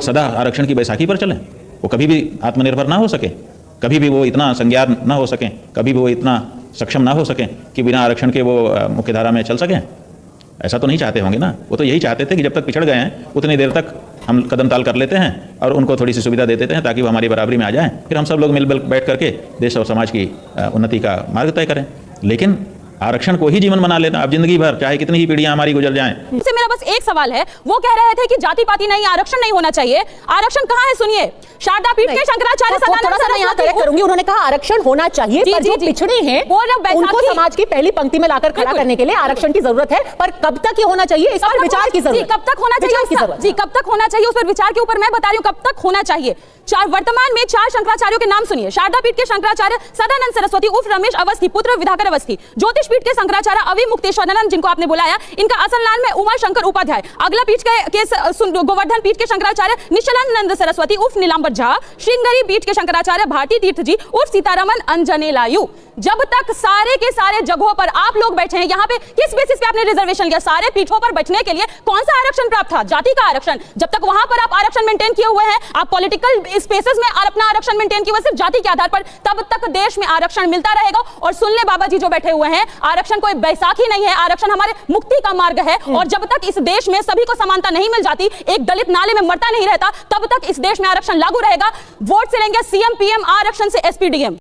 सदा आरक्षण की बैसाखी पर चलें, वो कभी भी आत्मनिर्भर ना हो सके, कभी भी वो इतना संज्ञान ना हो सकें, कभी भी वो इतना सक्षम ना हो सकें कि बिना आरक्षण के वो मुख्यधारा में चल सकें। ऐसा तो नहीं चाहते होंगे ना। वो तो यही चाहते थे कि जब तक पिछड़ गए हैं उतनी देर तक हम कदम ताल कर लेते हैं और उनको थोड़ी सी सुविधा दे देते हैं ताकि वो हमारी बराबरी में आ जाएं, फिर हम सब लोग मिल बैठ करके देश और समाज की उन्नति का मार्ग तय करें। लेकिन आरक्षण को ही जीवन बना लेना अब जिंदगी भर, चाहे कितनी ही पीढ़ियां हमारी गुजर जाएं। से मेरा बस एक सवाल है, वो कह रहे थे कि जाति पाति नहीं, आरक्षण नहीं होना चाहिए। आरक्षण कहाँ है? सुनिए, शारदा पीठ के शंकराचार्य थोड़ा सा मैं यहाँ करेक्ट करूंगी। उन्होंने कहा आरक्षण होना चाहिए, पर जो पिछड़े हैं उनको समाज की पहली पंक्ति में लाकर खड़ा करने के लिए आरक्षण की जरूरत है। पर कब तक ये होना चाहिए, इस पर विचार की जरूरत है। कब तक होना चाहिए जी, कब तक होना चाहिए उस पर विचार के ऊपर मैं बता रही हूँ कब तक होना चाहिए। वर्तमान में 4 शंकराचार्यों के नाम सुनिए। शारदा पीठ के शंकराचार्य सदानंद सरस्वती उर्फ रमेश अवस्थी पुत्र विधाकर अवस्थी। ज्योतिष पीठ के शंकराचार्य अवि मुक्तेश्वरानंद, जिनको आपने बुलाया, इनका असल नाम है उमा शंकर उपाध्याय। अगला पीठ के गोवर्धन पीठ के शंकराचार्य निश्चलानंद सरस्वती उर्फ नीलांबर झा। श्रृंगेरी पीठ के शंकराचार्य भारती तीर्थ जी उर्फ सीतारमन अंजनेलायु। जब तक सारे के सारे जगहों पर आप लोग बैठे हैं, यहाँ पे किस बेसिस पे आपने रिजर्वेशन लिया? सारे पीठों पर बैठने के लिए कौन सा आरक्षण प्राप्त था? जाति का आरक्षण। जब तक वहां पर आप आरक्षण मेंटेन किए हुए हैं, आप पॉलिटिकल स्पेसेस में अपना आरक्षण मेंटेन किए हुए सिर्फ जाति के आधार पर, तब तक देश में आरक्षण मिलता रहेगा। और सुन ले बाबा जी जो बैठे हुए हैं, आरक्षण कोई बैसाखी नहीं है, आरक्षण हमारे मुक्ति का मार्ग है। और जब तक इस देश में सभी को समानता नहीं मिल जाती, एक दलित नाले में मरता नहीं रहता, तब तक इस देश में आरक्षण लागू रहेगा। वोट से लेंगे सीएम पीएम, आरक्षण से एसपी डीएम।